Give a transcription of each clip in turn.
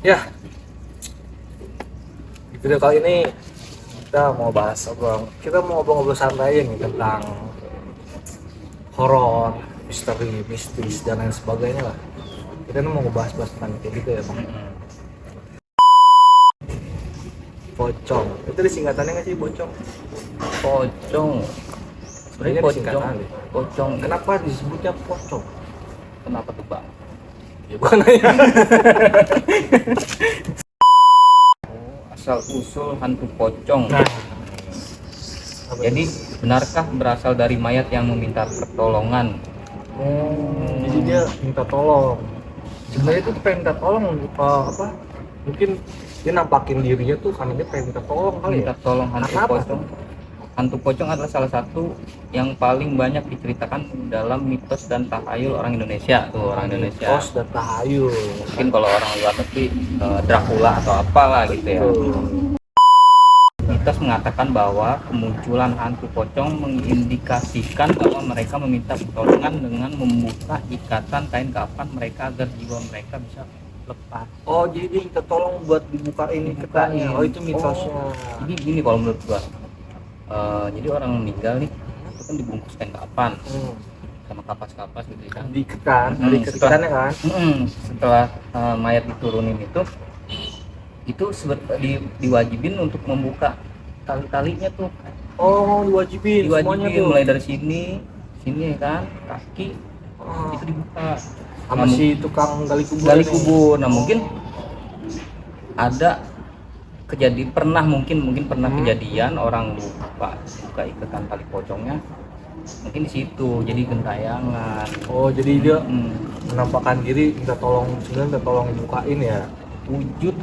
Ya, di video kali ini kita mau bahas kita mau ngobrol-ngobrol santai nih tentang horor, misteri, mistis dan lain sebagainya lah. Kita mau ngebahas-bahas tentang kayak gitu ya, Bang. Pocong. Itu disingkatannya nggak sih pocong? Pocong. Sebenarnya Ini pocong. disingkatan deh. Pocong. Kenapa disebutnya pocong? Kenapa tuh, Bang? Ya bukan nanya. Asal usul hantu pocong. Nah, Jadi, benarkah berasal dari mayat yang meminta pertolongan? jadi dia minta tolong. Sebenarnya itu pengen minta tolong mungkin dia nampakin dirinya tuh karena dia pengen minta tolong kali Minta ya. tolong hantu Karena apa pocong. Hantu pocong adalah salah satu yang paling banyak diceritakan dalam mitos dan tahayul orang Indonesia. Tuh, orang Indonesia. Mitos dan tahayul. Mungkin kalau orang luar negeri Dracula atau apalah gitu ya. Mitos mengatakan bahwa kemunculan hantu pocong mengindikasikan bahwa mereka meminta pertolongan dengan membuka ikatan kain kafan mereka agar jiwa mereka bisa lepas. Oh, jadi dia minta tolong buat dibukain ikatannya. Oh, itu mitosnya. Jadi gini kalau menurut gua, jadi orang meninggal nih itu kan dibungkus kain kafan sama kapas-kapas gitu kan. Diikat, Hmm, diikat ikannya kan. Setelah mayat diturunin itu diwajibin untuk membuka tali-talinya tuh. Oh, diwajibin semuanya Diwajibin tuh. mulai dari sini ya kan, kaki Oh, itu dibuka sama si tukang gali kubur. gali ini. kubur. Nah, mungkin ada mungkin pernah kejadian orang lupa buka ikatan tali pocongnya, mungkin di situ jadi gentayangan. Oh, jadi dia Hmm. menampakkan diri sebenarnya minta tolong dibukain ya. Wujud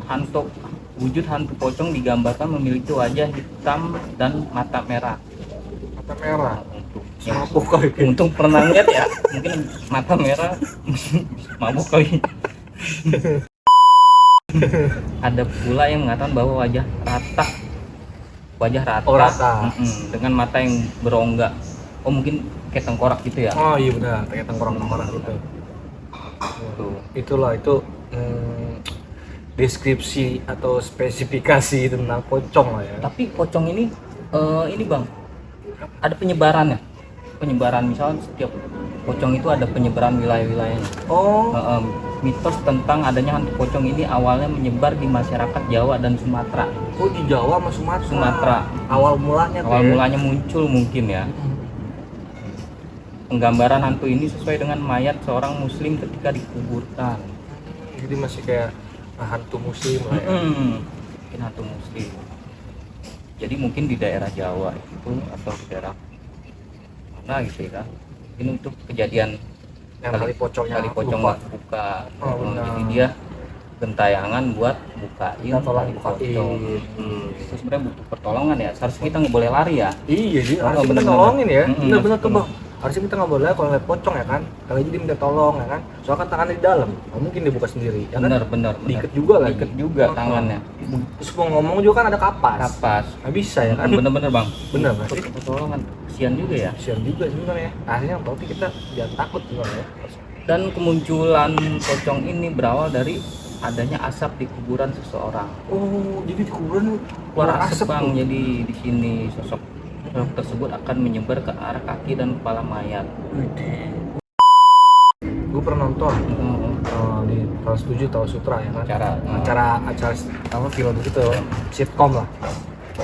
hantu pocong digambarkan memiliki wajah hitam dan mata merah. Mata merah. Untuk Mabuk kali. untung pernah lihat ya, mungkin mata merah mabuk kali. Ada pula yang mengatakan bahwa wajah rata Oh, rata. dengan mata yang berongga. Oh, mungkin kayak tengkorak gitu ya. Oh iya benar, kayak tengkorak-tengkorak gitu. Tuh. Itulah itu deskripsi atau spesifikasi tentang pocong lah ya. Tapi pocong ini Bang, ada penyebarannya. Misalnya setiap pocong itu ada penyebaran wilayah-wilayahnya. Oh, Mitos tentang adanya hantu pocong ini awalnya menyebar di masyarakat Jawa dan Sumatera. oh di Jawa sama Sumatera. Awal mulanya tuh Awal ya? mulanya muncul mungkin ya. Penggambaran hantu ini sesuai dengan mayat seorang muslim ketika dikuburkan. Jadi masih kayak hantu muslim lah ya. Mungkin hantu muslim. Jadi mungkin di daerah Jawa itu atau di daerah mana gitu ya. Ini untuk kejadian Yang tali pocongnya pocong lupa. buka. Oh, benar. Jadi dia gentayangan buat bukain Kita tolong tali bukain. pocong. Itu sebenarnya butuh pertolongan ya. Seharusnya kita nggak boleh lari ya. Iya, jadi harusnya kita bener-bener. nolongin ya. Mm-mm, Bener-bener tuh bener. Bang. Harusnya kita nggak boleh kalau ngeliat pocong ya kan. Kalau jadi minta tolong ya kan. Soalnya kan tangannya di dalam, nggak mungkin dia buka sendiri. Ya kan? Bener. Diikat juga lagi. Diikat juga tangannya. Terus mau ngomong juga kan ada kapas. Kapas. Nggak bisa ya kan. Bener-bener Bang. Bener nggak sih? Butuh pertolongan. Kasian juga ya. Kasian juga sebenarnya. Akhirnya berarti kita jangan takut sebenarnya. Dan kemunculan pocong ini berawal dari adanya asap di kuburan seseorang. Oh, jadi di kuburan Keluar asap Bang. tuh. Jadi di sini sosok tersebut akan menyebar ke arah kaki dan kepala mayat. Gue pernah nonton di Trans 7 Tahu Sutra ya kan. Acara apa film gitu, sitkom lah.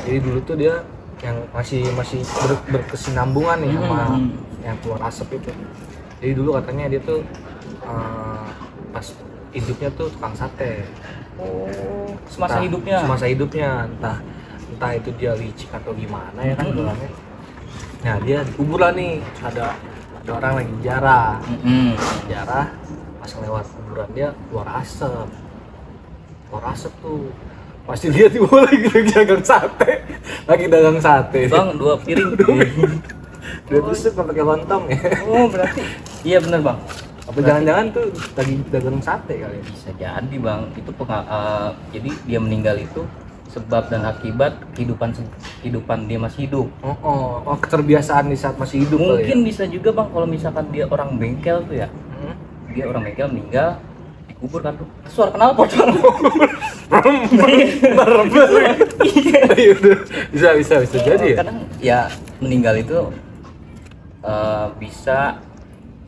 Jadi dulu tuh dia yang masih berkesinambungan nih sama yang keluar asap itu. Jadi dulu katanya dia tuh pas hidupnya tuh tukang sate. Oh, semasa hidupnya entah itu dia licik atau gimana ya kan bilangnya. Nah dia dikubur lah nih, ada orang lagi jarah pas lewat kuburan dia keluar asap tuh pasti lihat di bawah lagi dagang sate Bang, 2 piring. dia tusuk pakai lontong ya. Oh, berarti iya bener Bang. Apa jangan-jangan tuh lagi dagang sate kali ya? Bisa jadi Bang, itu jadi dia meninggal itu sebab dan akibat kehidupan dia masih hidup. Oh, keterbiasaan di saat masih hidup kali Mungkin ya? bisa juga Bang kalau misalkan dia orang bengkel tuh ya. Dia orang bengkel meninggal kubur kan tuh suara kenal pocong. Bisa jadi ya. Kadang ya meninggal itu bisa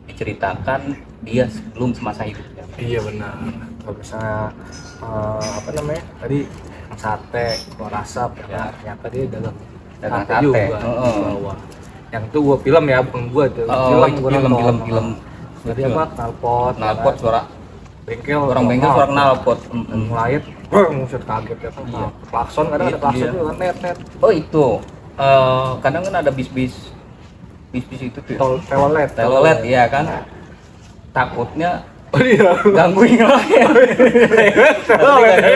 diceritakan dia sebelum semasa hidupnya. Iya benar. Kalau misalnya apa namanya tadi sate, kalau rasap, ya ternyata dia dagang sate sate juga di bawah. Yang itu gua film ya, bukan gua tuh. Film. Jadi apa? Knalpot, suara bengkel, orang bengkel suara knalpot. Ngelayet, musuh kaget ya. Iya. Klakson kadang ada klakson juga kan, net. Oh itu kadang kan ada bis itu tuh telolet ya kan, takutnya oh iya gangguin lain.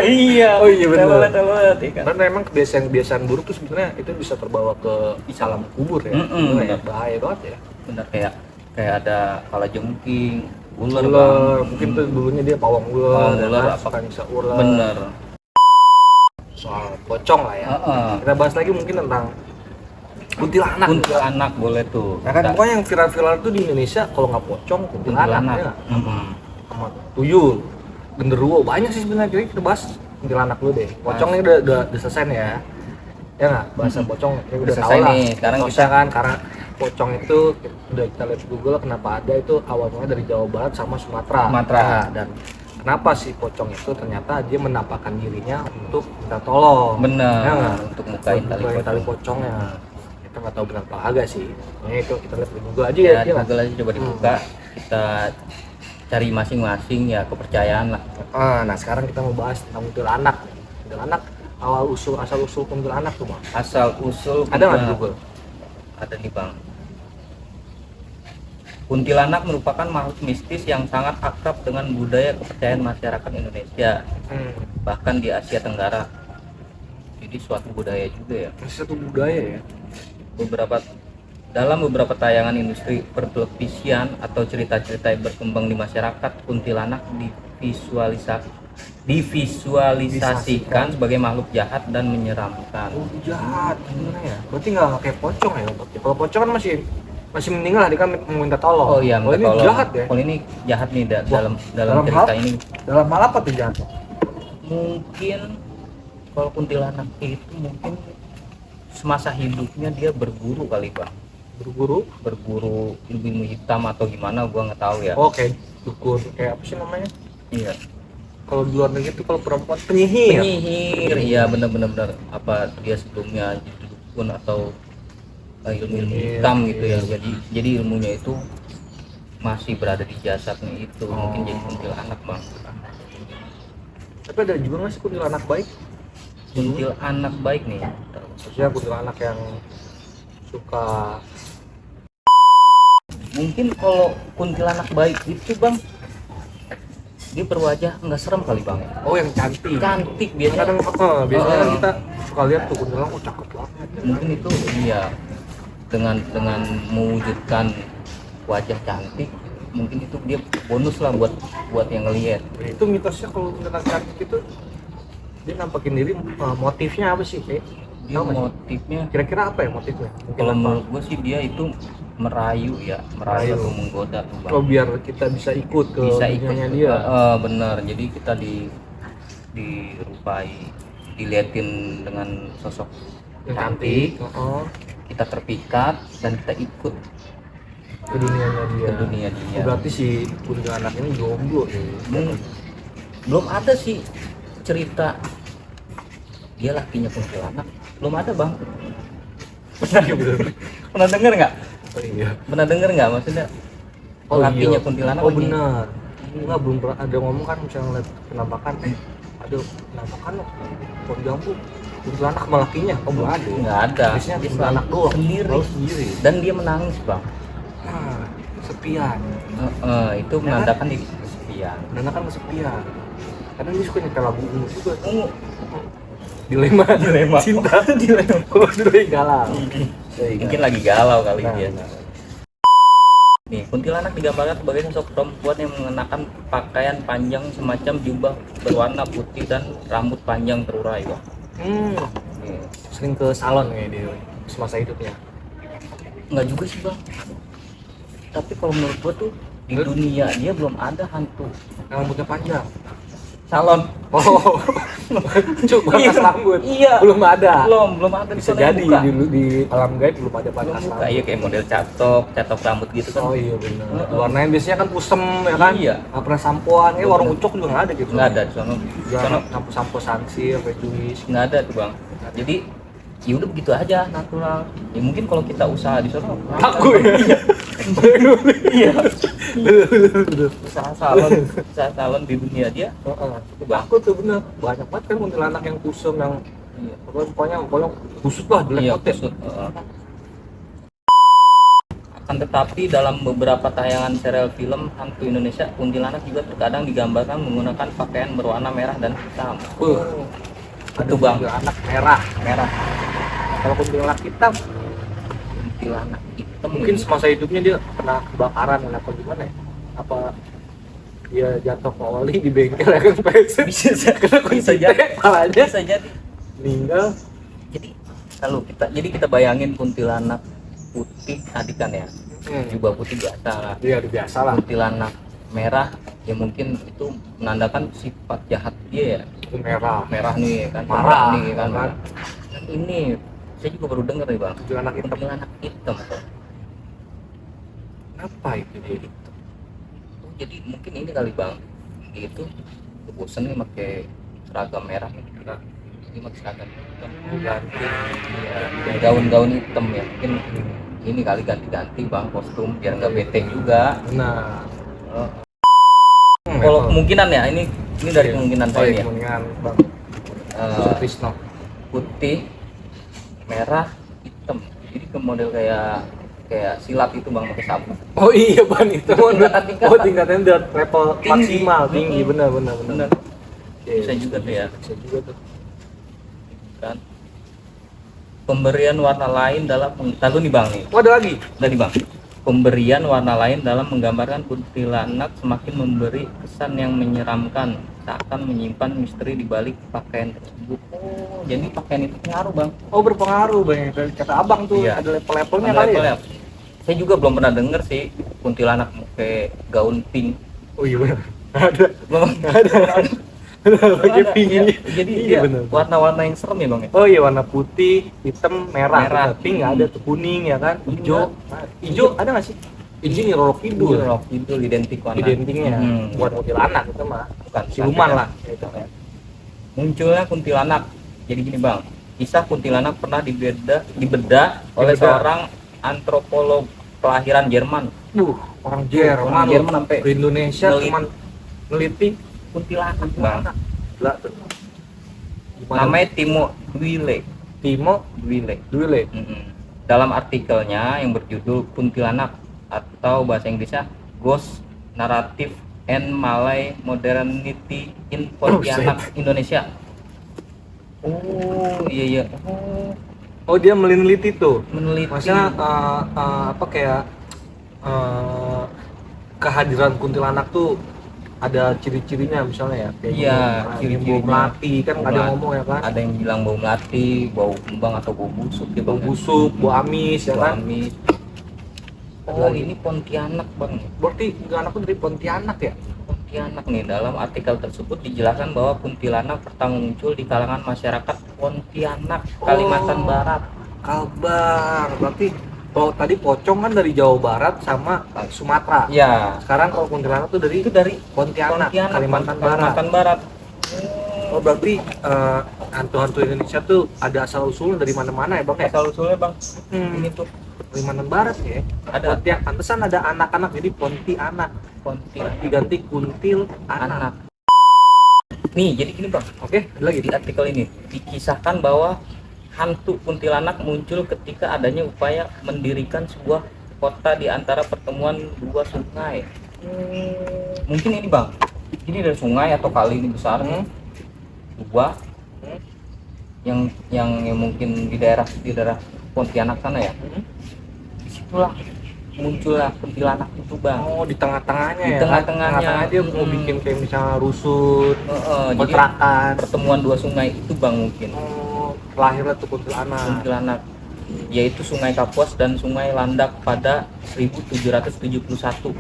Iya. Oh iya benar. Telolet ya kan. Karena emang kebiasaan buruk tuh sebenarnya itu bisa terbawa ke alam kubur ya. Ya bahaya banget ya. Benar, kayak ada kalajengking, ular, mungkin tuh dulunya dia pawang ular, apa kan bisa ular. Bener. Soal pocong lah ya. Kita bahas lagi mungkin tentang kuntilanak boleh tuh. Ya kan pokoknya yang viral tuh di Indonesia kalau nggak pocong kuntilanak ya. Sama tuyul, genderuwo, banyak sih sebenarnya. Jadi kita bahas kuntilanak dulu deh. Pocongnya udah selesai nih ya. Ya nggak, bahasa pocong ya udah selesai tahu lah. Nih, sekarang kita kan karena pocong itu udah kita lihat di Google kenapa ada itu awalnya dari Jawa Barat sama Sumatera. Nah, dan kenapa sih pocong itu ternyata dia menampakkan dirinya untuk minta tolong. Benar. Ya, untuk mukain tali pocongnya. Kita nggak tahu benar apa agak sih. Nah, itu kita lihat di Google aja ya. Di Google aja coba dibuka. Kita cari masing-masing ya kepercayaan lah. Nah sekarang kita mau bahas tentang kuntilanak. Kuntilanak asal usul kuntilanak tuh Bang. Asal usul ada nggak di Google? Ada nih Bang. Kuntilanak merupakan makhluk mistis yang sangat akrab dengan budaya kepercayaan masyarakat Indonesia, bahkan di Asia Tenggara. Jadi suatu budaya juga ya. Suatu budaya ya. Dalam beberapa tayangan industri pertelevisian atau cerita-cerita yang berkembang di masyarakat, kuntilanak divisualisasikan sebagai makhluk jahat dan menyeramkan. Oh, jahat gimana ya? Berarti nggak kayak pocong ya? Kalau pocong kan masih mending lah, dia kan meminta tolong. Oh iya, ini tolong. Jahat ya? Kalau ini jahat nih dalam cerita ini. Dalam hal apa tuh jahat? Mungkin kalau kuntilanak itu mungkin semasa hidupnya dia berburu kali Bang. Berburu ilmu hitam atau gimana gua nggak tahu ya. Oh kayak dukun, kayak apa sih namanya? Iya. Kalau di luar negeri itu kalau perempuan penyihir. Iya benar. Apa dia sebelumnya jadi dukun atau ilmu hitam gitu ya. Jadi ilmunya itu masih berada di jasadnya itu. Mungkin jadi kuntilanak Bang. Tapi ada juga nggak sih kuntilanak baik? Kuntilanak baik nih. Maksudnya kuntilanak yang suka. Mungkin kalau kuntilanak baik itu Bang, dia berwajah nggak serem kali Bang. Oh yang cantik biasanya. Biasanya kan kita suka lihat tuh kuntilanak cakep banget. Mungkin itu iya dengan mewujudkan wajah cantik, mungkin itu dia bonus lah buat yang ngelihat. Itu mitosnya kalau kuntilanak cantik itu dia nampakin diri, motifnya apa sih kayak? Dia motifnya kira-kira apa ya motifnya? Kalau menurut gue sih dia itu merayu atau menggoda tuh Bang. Oh biar kita bisa ikut ke dunianya dia. Benar. Jadi kita dirupai, diliatin dengan sosok yang cantik. Kita terpikat dan kita ikut ke dunianya dia. Oh, berarti si kuntilanak ini jomblo ya. Belum ada sih cerita dia lakinya kuntilanak. Belum ada Bang. Pernah dengar nggak? Oh iya. Pernah dengar nggak maksudnya? Lakinya kuntilanak. Oh benar. Enggak, belum pernah ada ngomong kan misalnya ngeliat penampakan. Ada penampakan loh. Pohon jambu. Kuntilanak sama lakinya. Oh belum ada. Nggak ada. Biasanya kuntilanak doang. Sendiri. Dan dia menangis Bang. Kesepian. Itu menandakan di kesepian. Menandakan kesepian. Karena dia suka nyetel lagu ungu juga. Dilema cinta. Dilema galau. Mungkin lagi galau kali dia. Nih, kuntilanak digambarkan sebagai sosok perempuan yang mengenakan pakaian panjang semacam jubah berwarna putih dan rambut panjang terurai, Bang. Sering ke salon kayak dia semasa hidupnya. Enggak juga sih, Bang. Tapi kalau menurut gua tuh di dunia dia belum ada hantu yang rambutnya panjang. salon. Oh, cuk pangkas rambut. Iya. Belum ada. Belum ada. Bisa sono yang jadi buka. di alam gaib belum ada Belum pangkas buka. rambut. Iya kayak model catok rambut gitu kan. Oh iya benar. Warnanya biasanya kan kusem ya kan? Iya. Nggak pernah sampoan. Warung ucok juga nggak ada gitu. Nggak ada di sono. Di sono Sampo sansir, rejuis. nggak ada tuh bang. Jadi ya udah begitu aja natural. Ya mungkin kalau kita usaha di sono Takut ya. iya. Bener. usaha salon di dunia dia. Itu bang. Takut tuh bener. Banyak banget kan kuntilanak yang kusem yang Iya. pokoknya kusut lah jelek Iya, banget ya. kusut. Akan tetapi dalam beberapa tayangan serial film hantu Indonesia, kuntilanak juga terkadang digambarkan menggunakan pakaian berwarna merah dan hitam. Itu bang, Kuntilanak merah. merah. Kalau kuntilanak hitam Kuntilanak hitam mungkin semasa hidupnya dia kena kebakaran atau gimana ya? Apa dia jatuh ke oli di bengkel ya kan pensiun bisa kena bisa kunci jadi, palanya bisa jadi. meninggal. Jadi kalau kita bayangin kuntilanak putih tadi kan ya, jubah putih biasa lah. Iya udah biasa lah. Kuntilanak merah ya mungkin itu menandakan sifat jahat dia ya. Itu merah. Merah nih kan, Marah nih kan. kan. Dan ini saya juga baru dengar nih bang, Kuntilanak hitam. kuntilanak hitam. Apa itu dia? Oh, jadi mungkin ini kali bang, dia itu bosan nih pakai seragam merah nih. Jadi pakai seragam hitam. Ganti. Iya, gaun-gaun hitam ya. Mungkin ini kali ganti-ganti bang kostum biar nggak bete juga. Nah. Kalau kemungkinan ya ini dari kemungkinan saya ya. Kemungkinan bang. Eh, Krisno. putih, merah, hitam. Jadi ke model kayak silat itu bang pakai sabuk. Oh iya ban itu. Tingkatan. Oh tingkatnya udah level Tinggi. maksimal tinggi benar. Benar. Bisa juga tuh ya. Bisa juga tuh. Kan. Pemberian warna lain dalam lalu nih bang nih. Oh ada lagi. Tadi bang. Pemberian warna lain dalam menggambarkan kuntilanak semakin memberi kesan yang menyeramkan, seakan menyimpan misteri di balik pakaian tersebut. Oh, jadi pakaian itu pengaruh bang. Oh berpengaruh bang. Kata abang tuh Iya. ada level-levelnya Ada kali ya. level-level. Saya juga belum pernah denger sih kuntilanak pakai gaun pink. Oh iya benar. Ada. Belum Ada. Pakai ada. pink Iya. ini. Jadi Iya, dia bener. warna-warna yang serem ya bang ya. Oh iya warna putih, hitam, merah. Merah. Pink nggak ada tuh, kuning ya kan, hijau. Enggak. Hijau ada nggak sih? Hijau nih Roro Kidul. Rock itu identik warna. Identiknya buat kuntilanak itu mah. Siluman lah. Gitu. Munculnya kuntilanak. Jadi gini bang, kisah kuntilanak pernah dibedah oleh Dibedah. seorang antropolog kelahiran Jerman. Orang Jerman. Orang Jerman sampai Di Indonesia neliti. cuman neliti Kuntilanak bang. kuntilanak. Gila tuh. Gimana? Namanya Timo Dwile. Timo Dwile. Dwile. Dalam artikelnya yang berjudul Kuntilanak atau bahasa Inggrisnya Ghost Narrative and Malay Modernity in Pontianak, Indonesia. Oh iya. Oh dia meneliti tuh. Meneliti. Maksudnya apa kayak kehadiran kuntilanak tuh ada ciri-cirinya misalnya ya kayak Iya, ciri-ciri melati kan Bau ada yang melati. ngomong ya kan Ada yang bilang bau melati, bau kembang atau bau busuk gitu. bau busuk, bau amis ya kan. Amis. Ada Oh lagi. ini Pontianak bang. Berarti kuntilanak tuh dari Pontianak ya? Pontianak nih, dalam artikel tersebut dijelaskan bahwa kuntilanak pertama muncul di kalangan masyarakat Pontianak, Kalimantan Oh. Barat. Kalbar. Berarti kalau tadi pocong kan dari Jawa Barat sama Sumatera. Ya, Sekarang kalau kuntilanak tuh dari itu dari Pontianak, Kalimantan Barat. Kalimantan Barat. Oh berarti hantu-hantu Indonesia tuh ada asal usulnya dari mana-mana ya bang ya? Asal usulnya bang, Hmm. ini tuh Kalimantan Barat ya. ada Pontianak, pantesan ada anak-anak jadi Pontianak. Pontianak Diganti kuntil anak. anak. Nih, jadi gini bang, Oke, ada lagi. di artikel ini dikisahkan bahwa hantu kuntilanak muncul ketika adanya upaya mendirikan sebuah kota di antara pertemuan dua sungai. Mungkin ini bang, ini dari sungai atau kali ini besar nih, dua yang mungkin di daerah Pontianak sana ya. Disitulah muncullah kuntilanak itu bang. Oh di tengah-tengahnya Di ya? tengah-tengahnya. Tengah-tengah dia mau bikin kayak misalnya rusut, Jadi kontrakan. pertemuan dua sungai itu bang mungkin Oh, lahirnya tuh kuntilanak. kuntilanak. yaitu Sungai Kapuas dan Sungai Landak pada 1771.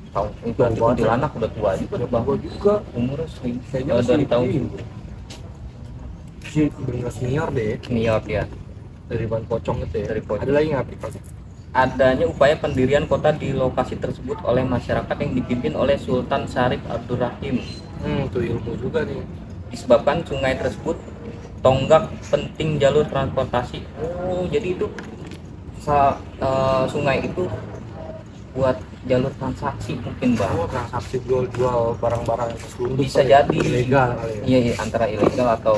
Tahun itu berarti kuntilanak udah tua juga Bang. Gua juga Umurnya kayaknya dari tahun si bener senior deh senior ya. dari Ban Pocong itu ya. Dari Pocong. Ada lagi nggak aplikasi? Adanya upaya pendirian kota di lokasi tersebut oleh masyarakat yang dipimpin oleh Sultan Syarif Abdurrahim. Itu ilmu juga nih. Disebabkan sungai tersebut tonggak penting jalur transportasi. Oh, jadi itu sungai itu buat jalur transaksi mungkin Bang. Transaksi jual barang-barang yang terselundup Bisa jadi ilegal kali ya. Iya, antara ilegal atau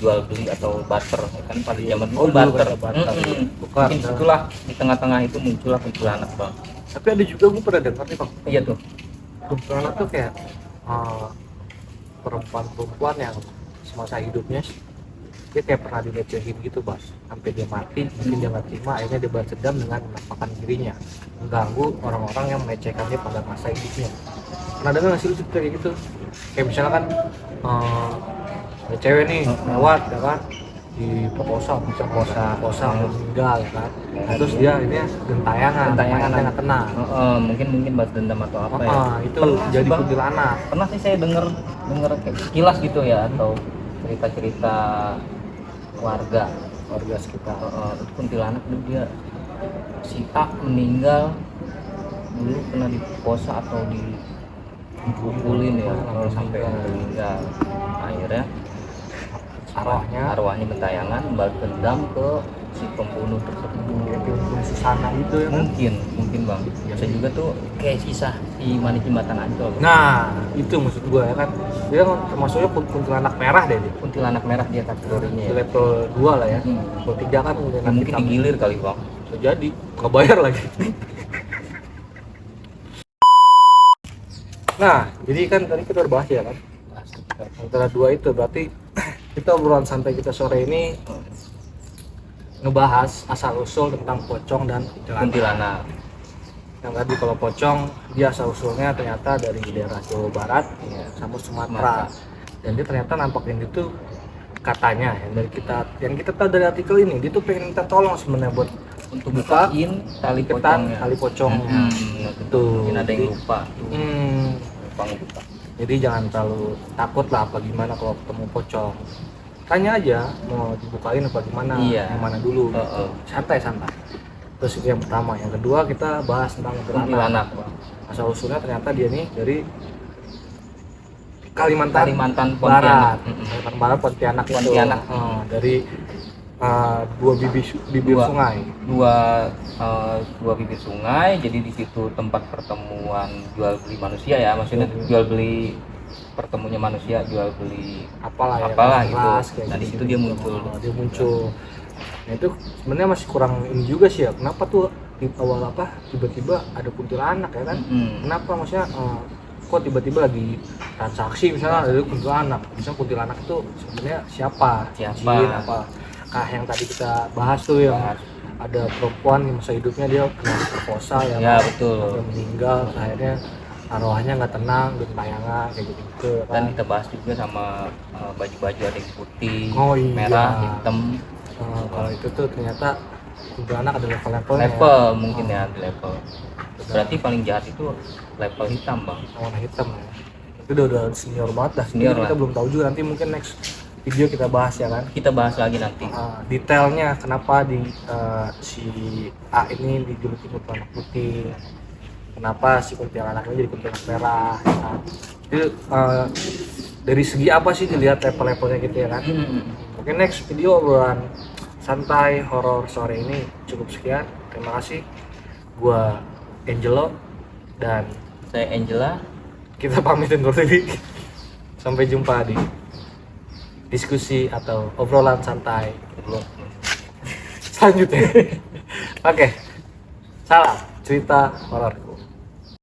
jual beli atau barter kan pada zaman dulu dulu barter. ada barter. Bukan, Mungkin situlah di tengah-tengah itu muncullah kuntilanak Bang. Tapi ada juga gue pernah dengar nih Bang, Iya tuh. kuntilanak tuh kayak perempuan-perempuan yang semasa hidupnya dia kayak pernah dilecehin gitu Bang, sampai dia mati mungkin dia nggak terima, akhirnya dia balas dendam dengan menampakkan dirinya mengganggu orang-orang yang melecehkan dia pada masa hidupnya. Pernah dengar nggak sih lu cerita kayak gitu? Kayak misalnya kan ada cewek nih lewat ya kan, diperkosa meninggal kan, nah, terus dia ini gentayangan nggak tenang. Mungkin balas dendam atau apa ya. Itu Pernah jadi sih, Bang. kuntilanak. Pernah sih saya dengar kayak sekilas gitu ya, atau cerita-cerita warga sekitar. Itu kuntilanak dulu dia si A meninggal dulu pernah diperkosa atau dipukulin ya sampai meninggal. Akhirnya arwahnya gentayangan balas dendam ke si pembunuh tersebut. Kayak film Susana gitu ya kan? Mungkin Bang. Bisa juga tuh kayak sisa si Manik Jembatan Ancol. Nah, itu maksud gua ya kan. Dia termasuknya kuntilanak merah deh dia. Kuntilanak merah dia kategorinya Di ya. level 2 lah ya. Level 3 kan kuntilanak Mungkin hitam. digilir kali Bang. Bisa jadi, nggak bayar lagi. Nah, jadi kan tadi kita udah bahas ya kan. Antara dua itu berarti kita obrolan santai kita sore ini ngebahas asal usul tentang pocong dan Kuntilanak. Yang tadi kalau pocong dia asal usulnya ternyata dari daerah Jawa Barat sama Sumatera, dan dia ternyata nampakin itu katanya yang kita tahu dari artikel ini, dia tuh pengen minta tolong sebenarnya buat Untuk buka bukain tali ketan pocongnya. tali pocongnya. Itu mungkin ada yang lupa. Lupa ngebuka. Jadi jangan terlalu takut lah apa gimana kalau ketemu pocong. Tanya aja mau dibukain apa gimana, yang mana dulu. Santai. Terus itu yang pertama. Yang kedua kita bahas tentang kuntilanak. Asal usulnya ternyata dia nih dari Kalimantan Barat. Kalimantan Barat Pontianak. Dari dua bibir sungai. Dua bibir sungai. Jadi di situ tempat pertemuan jual beli manusia ya. Maksudnya jual beli pertemunya manusia, jual beli apalah gitu. Nah di situ dia muncul. Nah itu sebenarnya masih kurang ini juga sih ya. Kenapa tuh di awal tiba-tiba ada kuntilanak ya kan? Kenapa maksudnya kok tiba-tiba lagi transaksi misalnya ada kuntilanak? Misalnya kuntilanak itu sebenarnya siapa? Jin apa? Yang tadi kita bahas tuh yang ada perempuan di masa hidupnya dia kena diperkosa ya betul. Dia meninggal, akhirnya arwahnya nggak tenang, gentayangan kayak gitu kan. Dan kita bahas juga sama baju-baju ada yang putih, merah, hitam. Kalau itu tuh ternyata kuntilanak ada level-levelnya. Level mungkin ya, di level. Berarti paling jahat itu level hitam Bang. Warna hitam ya. Itu udah senior banget dah. Senior kita belum tahu juga, nanti mungkin next video kita bahas ya kan. Kita bahas lagi nanti. Detailnya kenapa si A ini dijuluki kuntilanak putih. Kenapa si kuntilanaknya jadi kuntilanak merah? Nah, itu dari segi apa sih dilihat level-levelnya gitu ya kan? Oke, next video obrolan santai horor sore ini cukup sekian. Terima kasih. Gua Angelo dan Saya Angela. kita pamitin dulu diri. Sampai jumpa di diskusi atau obrolan santai selanjutnya. Oke. Salam cerita horor.